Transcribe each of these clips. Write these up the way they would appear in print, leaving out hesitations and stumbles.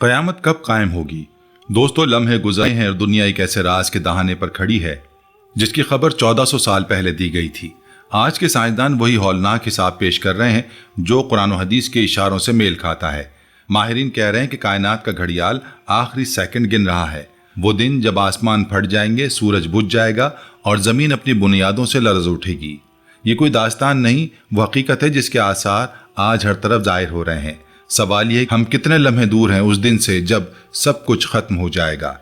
قیامت کب قائم ہوگی؟ دوستو، لمحے گزرے ہیں اور دنیا ایک ایسے راز کے دہانے پر کھڑی ہے جس کی خبر 1400 سال پہلے دی گئی تھی۔ آج کے سائنسدان وہی ہولناک حساب پیش کر رہے ہیں جو قرآن و حدیث کے اشاروں سے میل کھاتا ہے۔ ماہرین کہہ رہے ہیں کہ کائنات کا گھڑیال آخری سیکنڈ گن رہا ہے، وہ دن جب آسمان پھٹ جائیں گے، سورج بجھ جائے گا اور زمین اپنی بنیادوں سے لرز اٹھے گی۔ یہ کوئی داستان نہیں، وہ حقیقت ہے جس کے آثار آج ہر طرف ظاہر ہو رہے ہیں۔ سوال یہ ہم کتنے لمحے دور ہیں اس دن سے جب سب کچھ ختم ہو جائے گا۔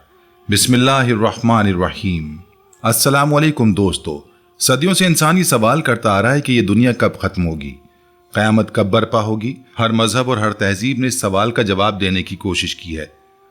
بسم اللہ الرحمن الرحیم۔ السلام علیکم دوستو، صدیوں سے انسان یہ سوال کرتا آ رہا ہے کہ یہ دنیا کب ختم ہوگی، قیامت کب برپا ہوگی۔ ہر مذہب اور ہر تہذیب نے اس سوال کا جواب دینے کی کوشش کی ہے۔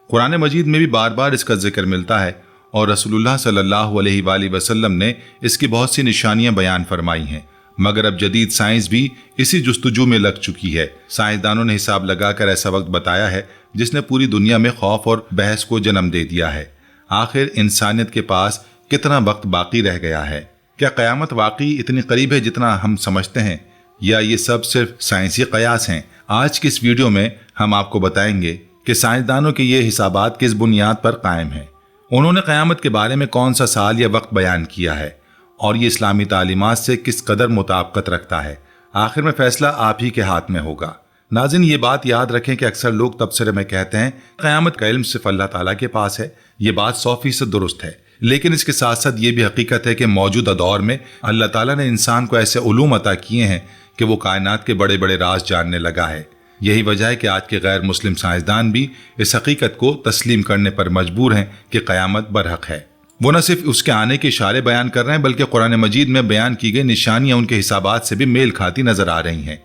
قرآن مجید میں بھی بار بار اس کا ذکر ملتا ہے اور رسول اللہ صلی اللہ علیہ وآلہ وسلم نے اس کی بہت سی نشانیاں بیان فرمائی ہیں، مگر اب جدید سائنس بھی اسی جستجو میں لگ چکی ہے۔ سائنسدانوں نے حساب لگا کر ایسا وقت بتایا ہے جس نے پوری دنیا میں خوف اور بحث کو جنم دے دیا ہے۔ آخر انسانیت کے پاس کتنا وقت باقی رہ گیا ہے؟ کیا قیامت واقعی اتنی قریب ہے جتنا ہم سمجھتے ہیں، یا یہ سب صرف سائنسی قیاس ہیں؟ آج کی اس ویڈیو میں ہم آپ کو بتائیں گے کہ سائنسدانوں کے یہ حسابات کس بنیاد پر قائم ہیں، انہوں نے قیامت کے بارے میں کون سا سال یا وقت بیان کیا ہے، اور یہ اسلامی تعلیمات سے کس قدر مطابقت رکھتا ہے۔ آخر میں فیصلہ آپ ہی کے ہاتھ میں ہوگا۔ ناظرین، یہ بات یاد رکھیں کہ اکثر لوگ تبصرے میں کہتے ہیں قیامت کا علم صرف اللہ تعالیٰ کے پاس ہے۔ یہ بات 100% درست ہے، لیکن اس کے ساتھ ساتھ یہ بھی حقیقت ہے کہ موجودہ دور میں اللہ تعالیٰ نے انسان کو ایسے علوم عطا کیے ہیں کہ وہ کائنات کے بڑے بڑے راز جاننے لگا ہے۔ یہی وجہ ہے کہ آج کے غیر مسلم سائنسدان بھی اس حقیقت کو تسلیم کرنے پر مجبور ہیں کہ قیامت برحق ہے۔ وہ نہ صرف اس کے آنے کے اشارے بیان کر رہے ہیں بلکہ قرآن مجید میں بیان کی گئی نشانیاں ان کے حسابات سے بھی میل کھاتی نظر آ رہی ہیں۔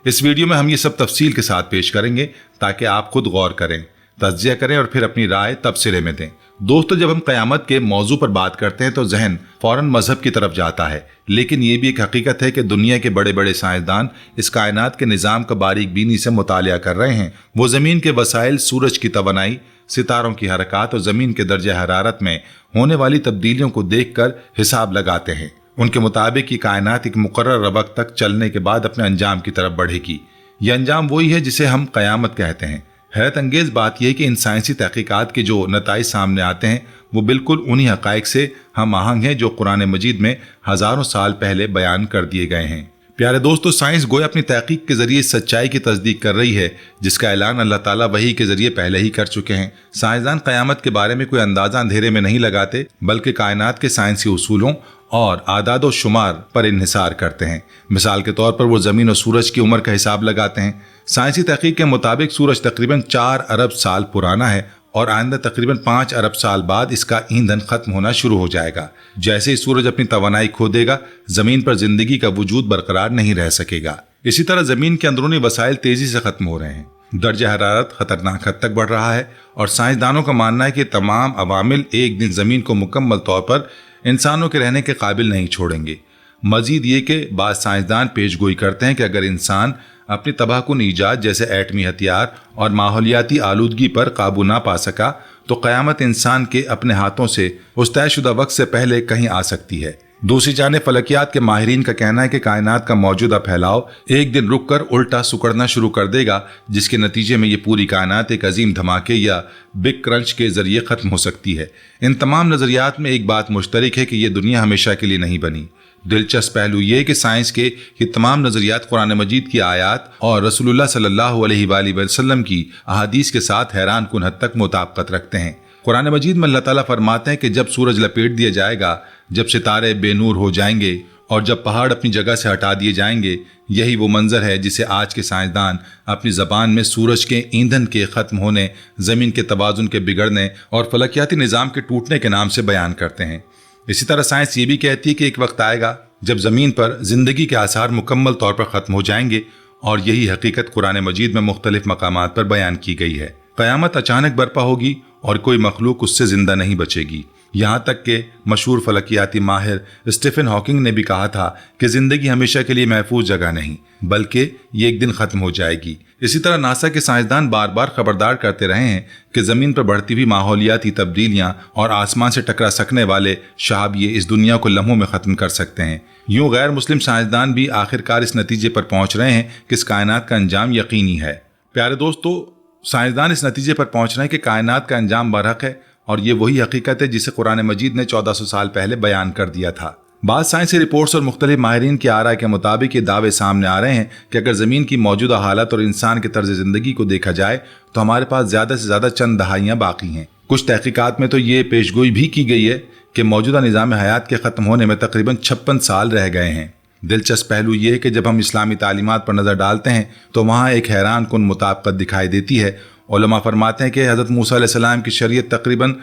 اس ویڈیو میں ہم یہ سب تفصیل کے ساتھ پیش کریں گے تاکہ آپ خود غور کریں، تجزیہ کریں اور پھر اپنی رائے تبصرے میں دیں۔ دوستو، جب ہم قیامت کے موضوع پر بات کرتے ہیں تو ذہن فوراً مذہب کی طرف جاتا ہے، لیکن یہ بھی ایک حقیقت ہے کہ دنیا کے بڑے بڑے سائنسدان اس کائنات کے نظام کا باریک بینی سے مطالعہ کر رہے ہیں۔ وہ زمین کے وسائل، سورج کی توانائی، ستاروں کی حرکات اور زمین کے درجہ حرارت میں ہونے والی تبدیلیوں کو دیکھ کر حساب لگاتے ہیں۔ ان کے مطابق یہ کائنات ایک مقرر وقت تک چلنے کے بعد اپنے انجام کی طرف بڑھے گی۔ یہ انجام وہی ہے جسے ہم قیامت کہتے ہیں۔ حیرت انگیز بات یہ ہے کہ ان سائنسی تحقیقات کے جو نتائج سامنے آتے ہیں وہ بالکل انہی حقائق سے ہم آہنگ ہیں جو قرآن مجید میں ہزاروں سال پہلے بیان کر دیے گئے ہیں۔ پیارے دوستو، سائنس گویا اپنی تحقیق کے ذریعے سچائی کی تصدیق کر رہی ہے جس کا اعلان اللہ تعالیٰ وحی کے ذریعے پہلے ہی کر چکے ہیں۔ سائنسدان قیامت کے بارے میں کوئی اندازہ اندھیرے میں نہیں لگاتے بلکہ کائنات کے سائنسی اصولوں اور اعداد و شمار پر انحصار کرتے ہیں۔ مثال کے طور پر وہ زمین اور سورج کی عمر کا حساب لگاتے ہیں۔ سائنسی تحقیق کے مطابق سورج تقریباً 4 ارب سال پرانا ہے اور آئندہ تقریباً 5 ارب سال بعد اس کا ایندھن ختم ہونا شروع ہو جائے گا۔ جیسے ہی سورج اپنی توانائی کھو دے گا، زمین پر زندگی کا وجود برقرار نہیں رہ سکے گا۔ اسی طرح زمین کے اندرونی وسائل تیزی سے ختم ہو رہے ہیں، درجہ حرارت خطرناک حد تک بڑھ رہا ہے، اور سائنسدانوں کا ماننا ہے کہ تمام عوامل ایک دن زمین کو مکمل طور پر انسانوں کے رہنے کے قابل نہیں چھوڑیں گے۔ مزید یہ کہ بعض سائنسدان پیش گوئی کرتے ہیں کہ اگر انسان اپنی تباہ کن ایجاد جیسے ایٹمی ہتھیار اور ماحولیاتی آلودگی پر قابو نہ پا سکا تو قیامت انسان کے اپنے ہاتھوں سے اس طے شدہ وقت سے پہلے کہیں آ سکتی ہے۔ دوسری جانب فلکیات کے ماہرین کا کہنا ہے کہ کائنات کا موجودہ پھیلاؤ ایک دن رک کر الٹا سکڑنا شروع کر دے گا، جس کے نتیجے میں یہ پوری کائنات ایک عظیم دھماکے یا بگ کرنچ کے ذریعے ختم ہو سکتی ہے۔ ان تمام نظریات میں ایک بات مشترک ہے کہ یہ دنیا ہمیشہ کے لیے نہیں بنی۔ دلچسپ پہلو یہ کہ سائنس کے یہ تمام نظریات قرآن مجید کی آیات اور رسول اللہ صلی اللہ علیہ وآلہ وسلم کی احادیث کے ساتھ حیران کن حد تک مطابقت رکھتے ہیں۔ قرآن مجید میں اللہ تعالیٰ فرماتے ہیں کہ جب سورج لپیٹ دیا جائے گا، جب ستارے بے نور ہو جائیں گے اور جب پہاڑ اپنی جگہ سے ہٹا دیے جائیں گے، یہی وہ منظر ہے جسے آج کے سائنسدان اپنی زبان میں سورج کے ایندھن کے ختم ہونے، زمین کے توازن کے بگڑنے اور فلکیاتی نظام کے ٹوٹنے کے نام سے بیان کرتے ہیں۔ اسی طرح سائنس یہ بھی کہتی ہے کہ ایک وقت آئے گا جب زمین پر زندگی کے آثار مکمل طور پر ختم ہو جائیں گے، اور یہی حقیقت قرآن مجید میں مختلف مقامات پر بیان کی گئی ہے۔ قیامت اچانک برپا ہوگی اور کوئی مخلوق اس سے زندہ نہیں بچے گی۔ یہاں تک کہ مشہور فلکیاتی ماہر اسٹیفن ہاکنگ نے بھی کہا تھا کہ زندگی ہمیشہ کے لیے محفوظ جگہ نہیں بلکہ یہ ایک دن ختم ہو جائے گی۔ اسی طرح ناسا کے سائنسدان بار بار خبردار کرتے رہے ہیں کہ زمین پر بڑھتی ہوئی ماحولیاتی تبدیلیاں اور آسمان سے ٹکرا سکنے والے شہابیے اس دنیا کو لمحوں میں ختم کر سکتے ہیں۔ یوں غیر مسلم سائنسدان بھی آخرکار اس نتیجے پر پہنچ رہے ہیں کہ اس کائنات کا انجام یقینی ہے۔ پیارے دوستو، سائنسدان اس نتیجے پر پہنچ رہے ہیں کہ کائنات کا انجام برحق ہے اور یہ وہی حقیقت ہے جسے قرآن مجید نے 1400 سال پہلے بیان کر دیا تھا۔ بعض سائنسی رپورٹس اور مختلف ماہرین کی آراء کے مطابق یہ دعوے سامنے آ رہے ہیں کہ اگر زمین کی موجودہ حالت اور انسان کے طرز زندگی کو دیکھا جائے تو ہمارے پاس زیادہ سے زیادہ چند دہائیاں باقی ہیں۔ کچھ تحقیقات میں تو یہ پیشگوئی بھی کی گئی ہے کہ موجودہ نظام حیات کے ختم ہونے میں تقریباً 56 سال رہ گئے ہیں۔ دلچسپ پہلو یہ ہے کہ جب ہم اسلامی تعلیمات پر نظر ڈالتے ہیں تو وہاں ایک حیران کن مطابقت دکھائی دیتی ہے۔ علماء فرماتے ہیں کہ حضرت موسیٰ علیہ السلام کی شریعت تقریباً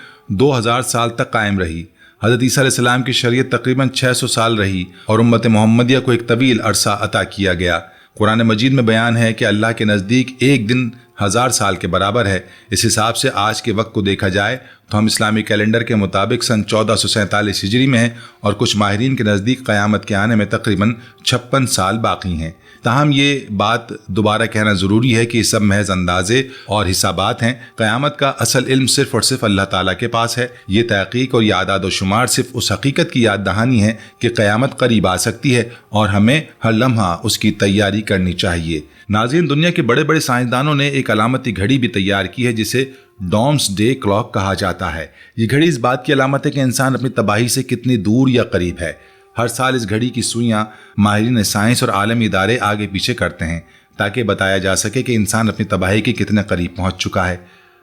2000 سال تک قائم رہی، حضرت عیسیٰ علیہ السلام کی شریعت تقریباً 600 سال رہی اور امت محمدیہ کو ایک طویل عرصہ عطا کیا گیا۔ قرآن مجید میں بیان ہے کہ اللہ کے نزدیک ایک دن 1000 سال کے برابر ہے۔ اس حساب سے آج کے وقت کو دیکھا جائے تو ہم اسلامی کیلنڈر کے مطابق سن 1447 ہجری میں ہیں اور کچھ ماہرین کے نزدیک قیامت کے آنے میں تقریباً 56 سال باقی ہیں۔ تاہم یہ بات دوبارہ کہنا ضروری ہے کہ یہ سب محض اندازے اور حسابات ہیں۔ قیامت کا اصل علم صرف اور صرف اللہ تعالیٰ کے پاس ہے۔ یہ تحقیق اور یہ اعداد و شمار صرف اس حقیقت کی یاد دہانی ہے کہ قیامت قریب آ سکتی ہے اور ہمیں ہر لمحہ اس کی تیاری کرنی چاہیے۔ ناظرین، دنیا کے بڑے بڑے سائنسدانوں نے ایک علامتی گھڑی بھی تیار کی ہے جسے ڈومس ڈے کلاک کہا جاتا ہے۔ یہ گھڑی اس بات کی علامت ہے کہ انسان اپنی تباہی سے کتنی دور یا قریب ہے۔ ہر سال اس گھڑی کی سوئیاں ماہرین سائنس اور عالمی ادارے آگے پیچھے کرتے ہیں تاکہ بتایا جا سکے کہ انسان اپنی تباہی کے کتنے قریب پہنچ چکا ہے۔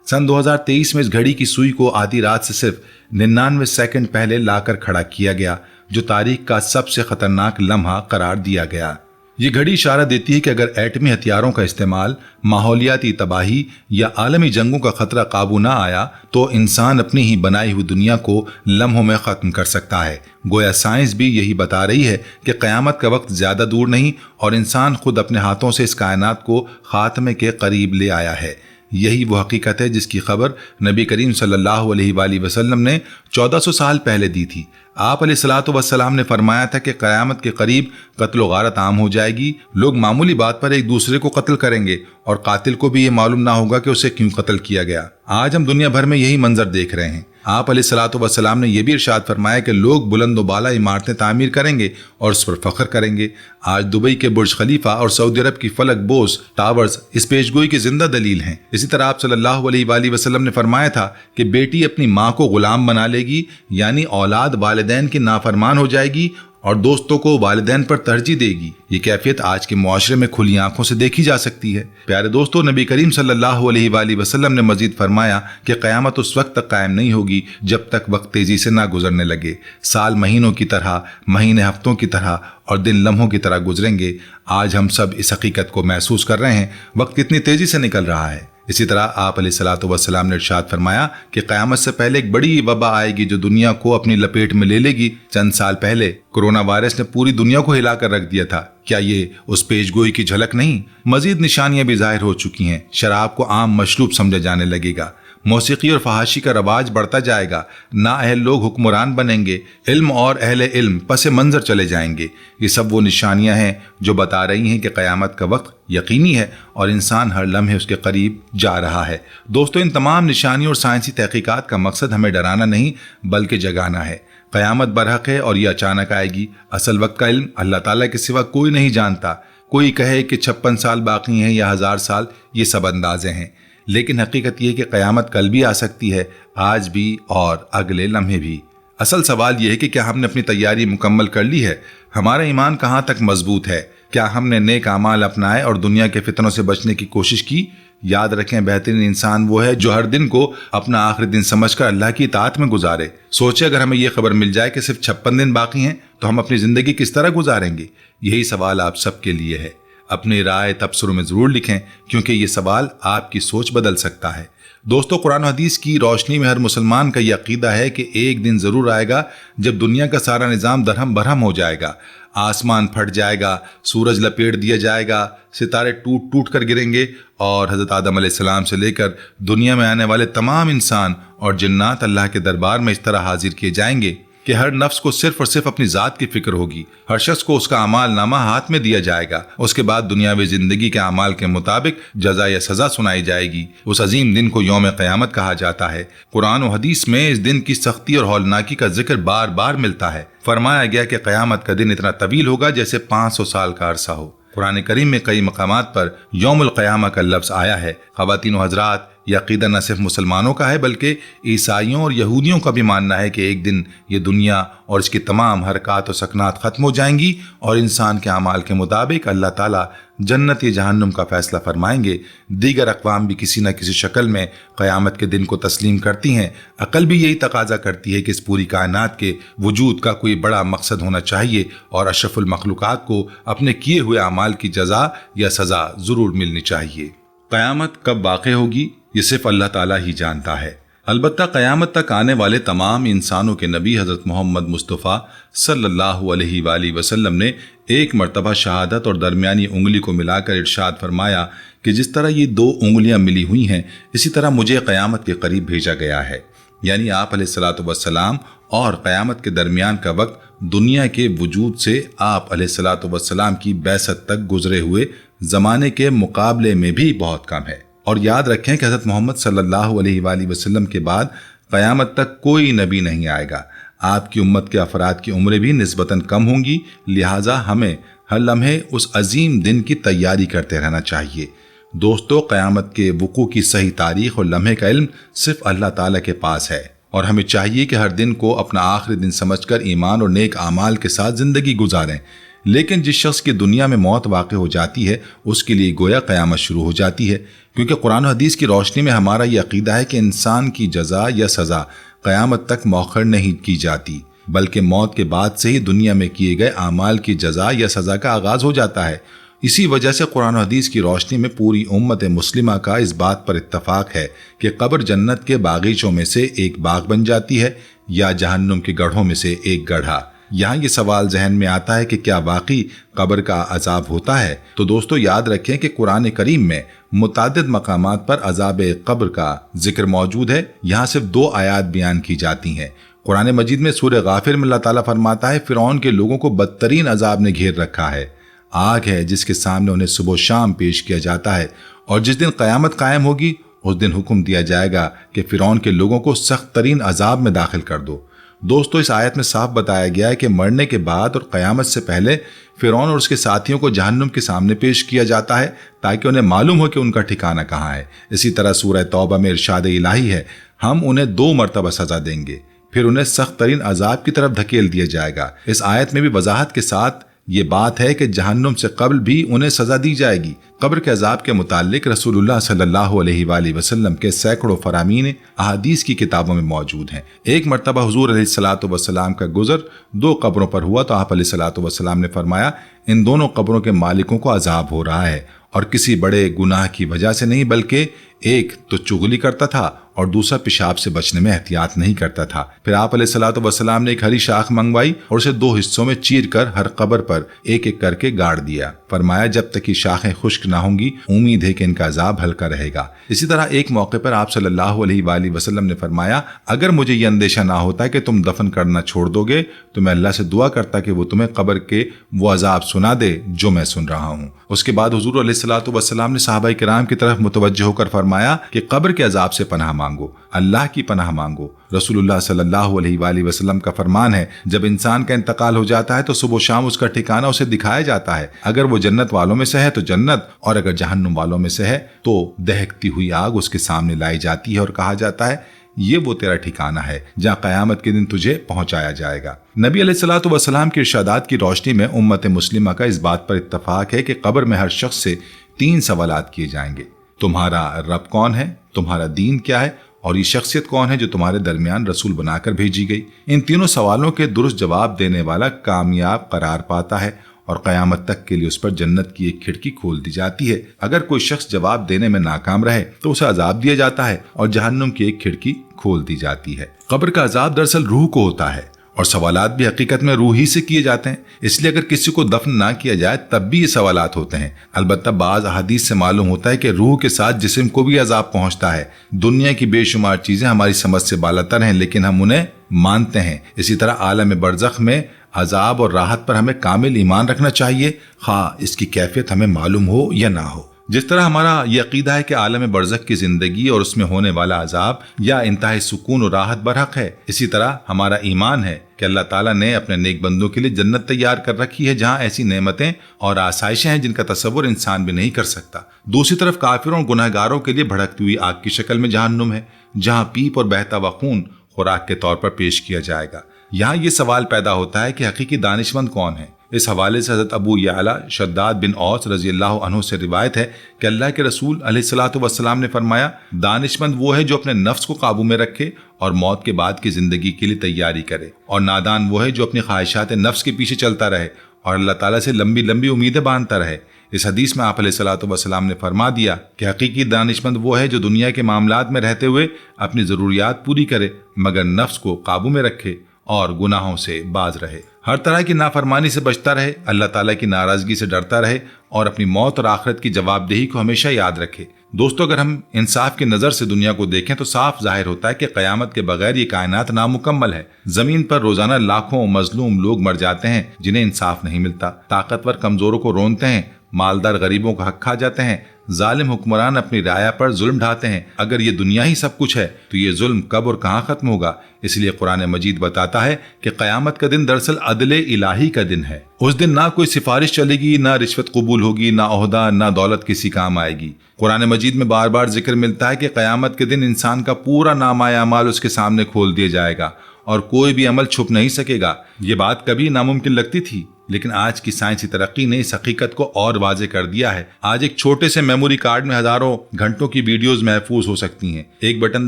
سن 2023 میں اس گھڑی کی سوئی کو آدھی رات سے صرف 99 سیکنڈ پہلے لا کر کھڑا کیا گیا، جو تاریخ کا سب سے خطرناک لمحہ قرار دیا گیا۔ یہ گھڑی اشارہ دیتی ہے کہ اگر ایٹمی ہتھیاروں کا استعمال، ماحولیاتی تباہی یا عالمی جنگوں کا خطرہ قابو نہ آیا تو انسان اپنی ہی بنائی ہوئی دنیا کو لمحوں میں ختم کر سکتا ہے۔ گویا سائنس بھی یہی بتا رہی ہے کہ قیامت کا وقت زیادہ دور نہیں اور انسان خود اپنے ہاتھوں سے اس کائنات کو خاتمے کے قریب لے آیا ہے۔ یہی وہ حقیقت ہے جس کی خبر نبی کریم صلی اللہ علیہ وآلہ وسلم نے 1400 سال پہلے دی تھی۔ آپ علیہ الصلوۃ والسلام نے فرمایا تھا کہ قیامت کے قریب قتل و غارت عام ہو جائے گی۔ لوگ معمولی بات پر ایک دوسرے کو قتل کریں گے اور قاتل کو بھی یہ معلوم نہ ہوگا کہ اسے کیوں قتل کیا گیا۔ آج ہم دنیا بھر میں یہی منظر دیکھ رہے ہیں۔ آپ علیہ الصلوۃ والسلام نے یہ بھی ارشاد فرمایا کہ لوگ بلند و بالا عمارتیں تعمیر کریں گے اور اس پر فخر کریں گے۔ آج دبئی کے برج خلیفہ اور سعودی عرب کی فلک بوس ٹاورز اس پیشگوئی کی زندہ دلیل ہیں۔ اسی طرح آپ صلی اللہ علیہ وآلہ وسلم نے فرمایا تھا کہ بیٹی اپنی ماں کو غلام بنا لے گی، یعنی اولاد والدین کی نافرمان ہو جائے گی اور دوستوں کو والدین پر ترجیح دے گی۔ یہ کیفیت آج کے معاشرے میں کھلی آنکھوں سے دیکھی جا سکتی ہے۔ پیارے دوستو، نبی کریم صلی اللہ علیہ وآلہ وسلم نے مزید فرمایا کہ قیامت اس وقت تک قائم نہیں ہوگی جب تک وقت تیزی سے نہ گزرنے لگے۔ سال مہینوں کی طرح، مہینے ہفتوں کی طرح اور دن لمحوں کی طرح گزریں گے۔ آج ہم سب اس حقیقت کو محسوس کر رہے ہیں، وقت کتنی تیزی سے نکل رہا ہے۔ اسی طرح آپ علیہ الصلوۃ والسلام نے ارشاد فرمایا کہ قیامت سے پہلے ایک بڑی وبا آئے گی جو دنیا کو اپنی لپیٹ میں لے لے گی۔ چند سال پہلے کورونا وائرس نے پوری دنیا کو ہلا کر رکھ دیا تھا۔ کیا یہ اس پیش گوئی کی جھلک نہیں؟ مزید نشانیاں بھی ظاہر ہو چکی ہیں۔ شراب کو عام مشروب سمجھا جانے لگے گا، موسیقی اور فحاشی کا رواج بڑھتا جائے گا، نااہل لوگ حکمران بنیں گے، علم اور اہل علم پس منظر چلے جائیں گے۔ یہ سب وہ نشانیاں ہیں جو بتا رہی ہیں کہ قیامت کا وقت یقینی ہے اور انسان ہر لمحے اس کے قریب جا رہا ہے۔ دوستو، ان تمام نشانیوں اور سائنسی تحقیقات کا مقصد ہمیں ڈرانا نہیں بلکہ جگانا ہے۔ قیامت برحق ہے اور یہ اچانک آئے گی۔ اصل وقت کا علم اللہ تعالیٰ کے سوا کوئی نہیں جانتا۔ کوئی کہے کہ 56 سال باقی ہیں یا 1000 سال، یہ سب اندازے ہیں، لیکن حقیقت یہ کہ قیامت کل بھی آ سکتی ہے، آج بھی اور اگلے لمحے بھی۔ اصل سوال یہ ہے کہ کیا ہم نے اپنی تیاری مکمل کر لی ہے؟ ہمارا ایمان کہاں تک مضبوط ہے؟ کیا ہم نے نیک اعمال اپنائے اور دنیا کے فتنوں سے بچنے کی کوشش کی؟ یاد رکھیں، بہترین انسان وہ ہے جو ہر دن کو اپنا آخری دن سمجھ کر اللہ کی اطاعت میں گزارے۔ سوچے اگر ہمیں یہ خبر مل جائے کہ صرف 56 دن باقی ہیں تو ہم اپنی زندگی کس طرح گزاریں گے؟ یہی سوال آپ سب کے لیے ہے۔ اپنی رائے تبصروں میں ضرور لکھیں کیونکہ یہ سوال آپ کی سوچ بدل سکتا ہے۔ دوستو، قرآن و حدیث کی روشنی میں ہر مسلمان کا یہ عقیدہ ہے کہ ایک دن ضرور آئے گا جب دنیا کا سارا نظام درہم برہم ہو جائے گا، آسمان پھٹ جائے گا، سورج لپیٹ دیا جائے گا، ستارے ٹوٹ ٹوٹ کر گریں گے اور حضرت آدم علیہ السلام سے لے کر دنیا میں آنے والے تمام انسان اور جنات اللہ کے دربار میں اس طرح حاضر کیے جائیں گے کہ ہر نفس کو صرف اور صرف اپنی ذات کی فکر ہوگی۔ ہر شخص کو اس کا اعمال نامہ ہاتھ میں دیا جائے گا۔ اس کے بعد دنیاوی زندگی کے اعمال کے مطابق جزا یا سزا سنائی جائے گی۔ اس عظیم دن کو یوم قیامت کہا جاتا ہے۔ قرآن و حدیث میں اس دن کی سختی اور ہولناکی کا ذکر بار بار ملتا ہے۔ فرمایا گیا کہ قیامت کا دن اتنا طویل ہوگا جیسے 500 سال کا عرصہ ہو۔ قرآن کریم میں کئی مقامات پر یوم القیامہ کا لفظ آیا ہے۔ خواتین و حضرات، یہ عقیدہ نہ صرف مسلمانوں کا ہے بلکہ عیسائیوں اور یہودیوں کا بھی ماننا ہے کہ ایک دن یہ دنیا اور اس کی تمام حرکات و سکنات ختم ہو جائیں گی اور انسان کے اعمال کے مطابق اللہ تعالیٰ جنت یا جہنم کا فیصلہ فرمائیں گے۔ دیگر اقوام بھی کسی نہ کسی شکل میں قیامت کے دن کو تسلیم کرتی ہیں۔ عقل بھی یہی تقاضا کرتی ہے کہ اس پوری کائنات کے وجود کا کوئی بڑا مقصد ہونا چاہیے اور اشرف المخلوقات کو اپنے کیے ہوئے اعمال کی جزا یا سزا ضرور ملنی چاہیے۔ قیامت کب واقع ہوگی یہ صرف اللہ تعالیٰ ہی جانتا ہے۔ البتہ قیامت تک آنے والے تمام انسانوں کے نبی حضرت محمد مصطفیٰ صلی اللہ علیہ وآلہ وسلم نے ایک مرتبہ شہادت اور درمیانی انگلی کو ملا کر ارشاد فرمایا کہ جس طرح یہ دو انگلیاں ملی ہوئی ہیں اسی طرح مجھے قیامت کے قریب بھیجا گیا ہے۔ یعنی آپ علیہ الصلوۃ والسلام اور قیامت کے درمیان کا وقت دنیا کے وجود سے آپ علیہ الصلوۃ والسلام کی بعثت تک گزرے ہوئے زمانے کے مقابلے میں بھی بہت کم ہے۔ اور یاد رکھیں کہ حضرت محمد صلی اللہ علیہ وآلہ وسلم کے بعد قیامت تک کوئی نبی نہیں آئے گا۔ آپ کی امت کے افراد کی عمریں بھی نسبتاً کم ہوں گی، لہٰذا ہمیں ہر لمحے اس عظیم دن کی تیاری کرتے رہنا چاہیے۔ دوستو، قیامت کے وقوع کی صحیح تاریخ اور لمحے کا علم صرف اللہ تعالیٰ کے پاس ہے، اور ہمیں چاہیے کہ ہر دن کو اپنا آخری دن سمجھ کر ایمان اور نیک اعمال کے ساتھ زندگی گزاریں۔ لیکن جس شخص کی دنیا میں موت واقع ہو جاتی ہے اس کے لیے گویا قیامت شروع ہو جاتی ہے، کیونکہ قرآن و حدیث کی روشنی میں ہمارا یہ عقیدہ ہے کہ انسان کی جزا یا سزا قیامت تک مؤخر نہیں کی جاتی، بلکہ موت کے بعد سے ہی دنیا میں کیے گئے اعمال کی جزا یا سزا کا آغاز ہو جاتا ہے۔ اسی وجہ سے قرآن و حدیث کی روشنی میں پوری امت مسلمہ کا اس بات پر اتفاق ہے کہ قبر جنت کے باغیچوں میں سے ایک باغ بن جاتی ہے یا جہنم کے گڑھوں میں سے ایک گڑھا۔ یہاں یہ سوال ذہن میں آتا ہے کہ کیا واقعی قبر کا عذاب ہوتا ہے؟ تو دوستو یاد رکھیں کہ قرآن کریم میں متعدد مقامات پر عذاب قبر کا ذکر موجود ہے۔ یہاں صرف 2 آیات بیان کی جاتی ہیں۔ قرآن مجید میں سورہ غافر میں اللہ تعالیٰ فرماتا ہے فرعون کے لوگوں کو بدترین عذاب نے گھیر رکھا ہے، آگ ہے جس کے سامنے انہیں صبح و شام پیش کیا جاتا ہے، اور جس دن قیامت قائم ہوگی اس دن حکم دیا جائے گا کہ فرعون کے لوگوں کو سخت ترین عذاب میں داخل کر دو۔ دوستو، اس آیت میں صاف بتایا گیا ہے کہ مرنے کے بعد اور قیامت سے پہلے فرعون اور اس کے ساتھیوں کو جہنم کے سامنے پیش کیا جاتا ہے تاکہ انہیں معلوم ہو کہ ان کا ٹھکانہ کہاں ہے۔ اسی طرح سورہ توبہ میں ارشاد الہی ہے، ہم انہیں 2 مرتبہ سزا دیں گے، پھر انہیں سخت ترین عذاب کی طرف دھکیل دیا جائے گا۔ اس آیت میں بھی وضاحت کے ساتھ یہ بات ہے کہ جہنم سے قبل بھی انہیں سزا دی جائے گی۔ قبر کے عذاب کے متعلق رسول اللہ صلی اللہ علیہ وآلہ وسلم کے سینکڑوں فرامین احادیث کی کتابوں میں موجود ہیں۔ ایک مرتبہ حضور علیہ الصلوۃ والسلام کا گزر 2 قبروں پر ہوا تو آپ علیہ الصلوۃ والسلام نے فرمایا ان دونوں قبروں کے مالکوں کو عذاب ہو رہا ہے، اور کسی بڑے گناہ کی وجہ سے نہیں، بلکہ ایک تو چغلی کرتا تھا اور دوسرا پیشاب سے بچنے میں احتیاط نہیں کرتا تھا۔ پھر آپ علیہ الصلوۃ والسلام نے ایک ہری شاخ منگوائی اور اسے 2 حصوں میں چیر کر ہر قبر پر ایک ایک کر کے گاڑ دیا۔ فرمایا جب تک یہ شاخیں خشک نہ ہوں گی امید ہے کہ ان کا عذاب ہلکا رہے گا۔ اسی طرح ایک موقع پر آپ صلی اللہ علیہ وآلہ وسلم نے فرمایا اگر مجھے یہ اندیشہ نہ ہوتا کہ تم دفن کرنا چھوڑ دو گے تو میں اللہ سے دعا کرتا کہ وہ تمہیں قبر کے وہ عذاب سنا دے جو میں سن رہا ہوں۔ اس کے بعد حضور علیہ الصلوۃ والسلام نے صحابہ کرام کی طرف متوجہ ہو کر فرمایا کہ قبر کے عذاب سے پناہ مانگو، اللہ کی پناہ مانگو۔ رسول اللہ صلی اللہ علیہ وآلہ وسلم کا فرمان ہے جب انسان کا انتقال ہو جاتا ہے تو صبح و شام اس کا ٹھکانہ اسے دکھایا جاتا ہے، اگر وہ جنت والوں میں سے ہے تو جنت، اور اگر جہنم والوں میں سے ہے تو دہکتی ہوئی آگ اس کے سامنے لائی جاتی ہے اور کہا جاتا ہے یہ وہ تیرا ٹھکانہ ہے جہاں قیامت کے دن تجھے پہنچایا جائے گا۔ نبی علیہ الصلوۃ والسلام کے ارشادات کی روشنی میں امت مسلمہ کا اس بات پر اتفاق ہے کہ قبر میں ہر شخص سے 3 سوالات کیے جائیں گے۔ تمہارا رب کون ہے، تمہارا دین کیا ہے، اور یہ شخصیت کون ہے جو تمہارے درمیان رسول بنا کر بھیجی گئی۔ ان تینوں سوالوں کے درست جواب دینے والا کامیاب قرار پاتا ہے اور قیامت تک کے لیے اس پر جنت کی ایک کھڑکی کھول دی جاتی ہے۔ اگر کوئی شخص جواب دینے میں ناکام رہے تو اسے عذاب دیا جاتا ہے اور جہنم کی ایک کھڑکی کھول دی جاتی ہے۔ قبر کا عذاب دراصل روح کو ہوتا ہے اور سوالات بھی حقیقت میں روح ہی سے کیے جاتے ہیں، اس لیے اگر کسی کو دفن نہ کیا جائے تب بھی یہ سوالات ہوتے ہیں۔ البتہ بعض احادیث سے معلوم ہوتا ہے کہ روح کے ساتھ جسم کو بھی عذاب پہنچتا ہے۔ دنیا کی بے شمار چیزیں ہماری سمجھ سے بالاتر ہیں لیکن ہم انہیں مانتے ہیں۔ اسی طرح عالم برزخ میں عذاب اور راحت پر ہمیں کامل ایمان رکھنا چاہیے، خواہ اس کی کیفیت ہمیں معلوم ہو یا نہ ہو۔ جس طرح ہمارا یہ عقیدہ ہے کہ عالم برزخ کی زندگی اور اس میں ہونے والا عذاب یا انتہائی سکون و راحت برحق ہے، اسی طرح ہمارا ایمان ہے کہ اللہ تعالیٰ نے اپنے نیک بندوں کے لیے جنت تیار کر رکھی ہے، جہاں ایسی نعمتیں اور آسائشیں ہیں جن کا تصور انسان بھی نہیں کر سکتا۔ دوسری طرف کافروں اور گناہ گاروں کے لیے بھڑکتی ہوئی آگ کی شکل میں جہنم ہے، جہاں پیپ اور بہتا ہوا خون خوراک کے طور پر پیش کیا جائے گا۔ یہاں یہ سوال پیدا ہوتا ہے کہ حقیقی دانشمند کون ہے؟ اس حوالے سے حضرت ابو یعلا شداد بن اوس رضی اللہ عنہ سے روایت ہے کہ اللہ کے رسول علیہ الصلوۃ والسلام نے فرمایا، دانشمند وہ ہے جو اپنے نفس کو قابو میں رکھے اور موت کے بعد کی زندگی کے لیے تیاری کرے، اور نادان وہ ہے جو اپنی خواہشات نفس کے پیچھے چلتا رہے اور اللہ تعالیٰ سے لمبی لمبی امیدیں باندھتا رہے۔ اس حدیث میں آپ علیہ الصلوۃ والسلام نے فرما دیا کہ حقیقی دانشمند وہ ہے جو دنیا کے معاملات میں رہتے ہوئے اپنی ضروریات پوری کرے مگر نفس کو قابو میں رکھے اور گناہوں سے باز رہے، ہر طرح کی نافرمانی سے بچتا رہے، اللہ تعالیٰ کی ناراضگی سے ڈرتا رہے اور اپنی موت اور آخرت کی جواب دہی کو ہمیشہ یاد رکھے۔ دوستو، اگر ہم انصاف کی نظر سے دنیا کو دیکھیں تو صاف ظاہر ہوتا ہے کہ قیامت کے بغیر یہ کائنات نامکمل ہے۔ زمین پر روزانہ لاکھوں مظلوم لوگ مر جاتے ہیں جنہیں انصاف نہیں ملتا، طاقتور کمزوروں کو رونتے ہیں، مالدار غریبوں کا حق کھا جاتے ہیں، ظالم حکمران اپنی رعایا پر ظلم ڈھاتے ہیں۔ اگر یہ دنیا ہی سب کچھ ہے تو یہ ظلم کب اور کہاں ختم ہوگا؟ اس لیے قرآن مجید بتاتا ہے کہ قیامت کا دن دراصل عدل الہی کا دن ہے۔ اس دن نہ کوئی سفارش چلے گی، نہ رشوت قبول ہوگی، نہ عہدہ، نہ دولت کسی کام آئے گی۔ قرآن مجید میں بار بار ذکر ملتا ہے کہ قیامت کے دن انسان کا پورا نامہ اعمال اس کے سامنے کھول دیا جائے گا اور کوئی بھی عمل چھپ نہیں سکے گا۔ یہ بات کبھی ناممکن لگتی تھی، لیکن آج کی سائنسی ترقی نے اس حقیقت کو اور واضح کر دیا ہے۔ آج ایک چھوٹے سے میموری کارڈ میں ہزاروں گھنٹوں کی ویڈیوز محفوظ ہو سکتی ہیں۔ ایک بٹن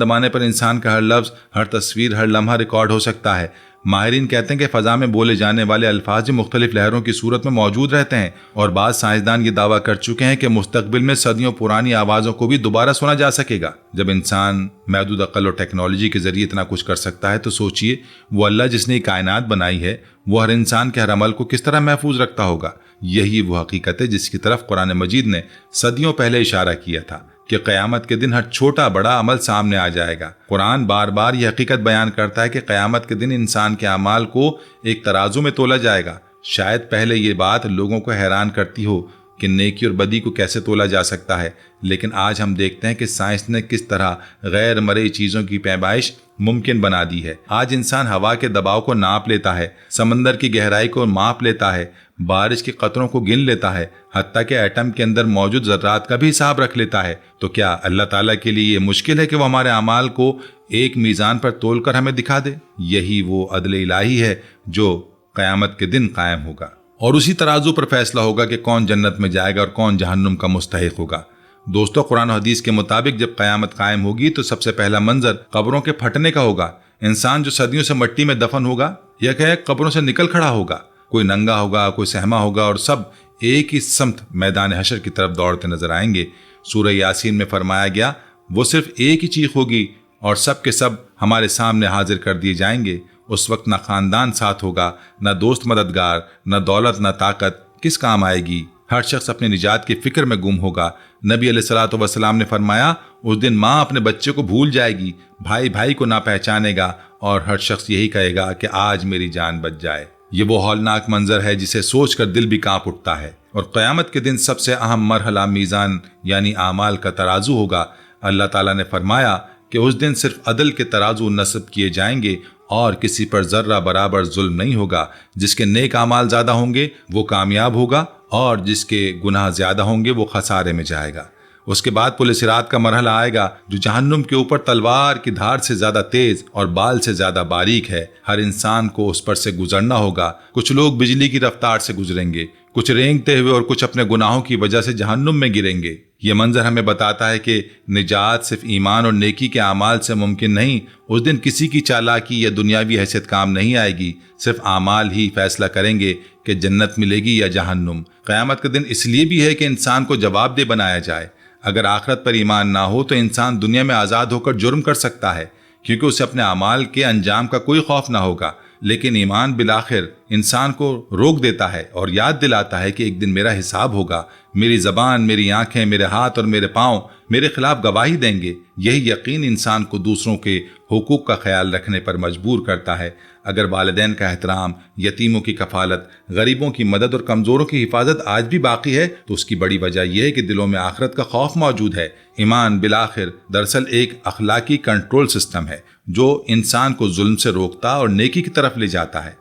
دبانے پر انسان کا ہر لفظ، ہر تصویر، ہر لمحہ ریکارڈ ہو سکتا ہے۔ ماہرین کہتے ہیں کہ فضا میں بولے جانے والے الفاظ مختلف لہروں کی صورت میں موجود رہتے ہیں، اور بعض سائنسدان یہ دعویٰ کر چکے ہیں کہ مستقبل میں صدیوں پرانی آوازوں کو بھی دوبارہ سنا جا سکے گا۔ جب انسان محدود عقل اور ٹیکنالوجی کے ذریعے اتنا کچھ کر سکتا ہے تو سوچئے وہ اللہ جس نے کائنات بنائی ہے وہ ہر انسان کے ہر عمل کو کس طرح محفوظ رکھتا ہوگا۔ یہی وہ حقیقت ہے جس کی طرف قرآن مجید نے صدیوں پہلے اشارہ کیا تھا کہ قیامت کے دن ہر چھوٹا بڑا عمل سامنے آ جائے گا۔ قرآن بار بار یہ حقیقت بیان کرتا ہے کہ قیامت کے دن انسان کے اعمال کو ایک ترازو میں تولا جائے گا۔ شاید پہلے یہ بات لوگوں کو حیران کرتی ہو کہ نیکی اور بدی کو کیسے تولا جا سکتا ہے، لیکن آج ہم دیکھتے ہیں کہ سائنس نے کس طرح غیر مرئی چیزوں کی پیمائش ممکن بنا دی ہے۔ آج انسان ہوا کے دباؤ کو ناپ لیتا ہے، سمندر کی گہرائی کو ماپ لیتا ہے، بارش کے قطروں کو گن لیتا ہے، حتیٰ کہ ایٹم کے اندر موجود ذرات کا بھی حساب رکھ لیتا ہے۔ تو کیا اللہ تعالیٰ کے لیے یہ مشکل ہے کہ وہ ہمارے اعمال کو ایک میزان پر تول کر ہمیں دکھا دے؟ یہی وہ عدل الہی ہے جو قیامت کے دن قائم ہوگا، اور اسی ترازو پر فیصلہ ہوگا کہ کون جنت میں جائے گا اور کون جہنم کا مستحق ہوگا۔ دوستو، قرآن و حدیث کے مطابق جب قیامت قائم ہوگی تو سب سے پہلا منظر قبروں کے پھٹنے کا ہوگا۔ انسان جو صدیوں سے مٹی میں دفن ہوگا یا کہ قبروں سے نکل کھڑا ہوگا، کوئی ننگا ہوگا، کوئی سہما ہوگا، اور سب ایک ہی سمت میدان حشر کی طرف دوڑتے نظر آئیں گے۔ سورہ یاسین میں فرمایا گیا، وہ صرف ایک ہی چیخ ہوگی اور سب کے سب ہمارے سامنے حاضر کر دیے جائیں گے۔ اس وقت نہ خاندان ساتھ ہوگا، نہ دوست مددگار، نہ دولت، نہ طاقت کس کام آئے گی۔ ہر شخص اپنے نجات کی فکر میں گم ہوگا۔ نبی علیہ الصلوۃ والسلام نے فرمایا، اس دن ماں اپنے بچے کو بھول جائے گی، بھائی بھائی کو نہ پہچانے گا، اور ہر شخص یہی کہے گا کہ آج میری جان بچ جائے۔ یہ وہ ہولناک منظر ہے جسے سوچ کر دل بھی کانپ اٹھتا ہے۔ اور قیامت کے دن سب سے اہم مرحلہ میزان یعنی اعمال کا ترازو ہوگا۔ اللہ تعالیٰ نے فرمایا کہ اس دن صرف عدل کے ترازو نصب کیے جائیں گے اور کسی پر ذرہ برابر ظلم نہیں ہوگا۔ جس کے نیک اعمال زیادہ ہوں گے وہ کامیاب ہوگا، اور جس کے گناہ زیادہ ہوں گے وہ خسارے میں جائے گا۔ اس کے بعد پل صراط کا مرحلہ آئے گا جو جہنم کے اوپر تلوار کی دھار سے زیادہ تیز اور بال سے زیادہ باریک ہے۔ ہر انسان کو اس پر سے گزرنا ہوگا۔ کچھ لوگ بجلی کی رفتار سے گزریں گے، کچھ رینگتے ہوئے، اور کچھ اپنے گناہوں کی وجہ سے جہنم میں گریں گے۔ یہ منظر ہمیں بتاتا ہے کہ نجات صرف ایمان اور نیکی کے اعمال سے ممکن نہیں۔ اس دن کسی کی چالاکی یا دنیاوی حیثیت کام نہیں آئے گی، صرف اعمال ہی فیصلہ کریں گے کہ جنت ملے گی یا جہنم۔ قیامت کا دن اس لیے بھی ہے کہ انسان کو جواب دہ بنایا جائے۔ اگر آخرت پر ایمان نہ ہو تو انسان دنیا میں آزاد ہو کر جرم کر سکتا ہے، کیونکہ اسے اپنے اعمال کے انجام کا کوئی خوف نہ ہوگا۔ لیکن ایمان بالآخر انسان کو روک دیتا ہے اور یاد دلاتا ہے کہ ایک دن میرا حساب ہوگا، میری زبان، میری آنکھیں، میرے ہاتھ اور میرے پاؤں میرے خلاف گواہی دیں گے۔ یہی یقین انسان کو دوسروں کے حقوق کا خیال رکھنے پر مجبور کرتا ہے۔ اگر والدین کا احترام، یتیموں کی کفالت، غریبوں کی مدد اور کمزوروں کی حفاظت آج بھی باقی ہے تو اس کی بڑی وجہ یہ ہے کہ دلوں میں آخرت کا خوف موجود ہے۔ ایمان بالآخر دراصل ایک اخلاقی کنٹرول سسٹم ہے جو انسان کو ظلم سے روکتا اور نیکی کی طرف لے جاتا ہے۔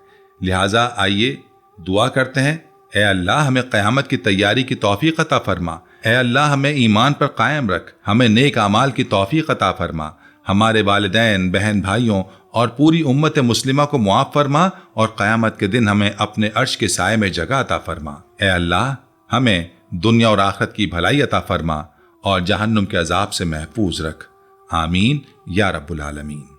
لہٰذا آئیے دعا کرتے ہیں، اے اللہ ہمیں قیامت کی تیاری کی توفیق عطا فرما، اے اللہ ہمیں ایمان پر قائم رکھ، ہمیں نیک اعمال کی توفیق عطا فرما، ہمارے والدین، بہن بھائیوں اور پوری امت مسلمہ کو معاف فرما اور قیامت کے دن ہمیں اپنے عرش کے سائے میں جگہ عطا فرما۔ اے اللہ ہمیں دنیا اور آخرت کی بھلائی عطا فرما اور جہنم کے عذاب سے محفوظ رکھ، آمین یا رب العالمین۔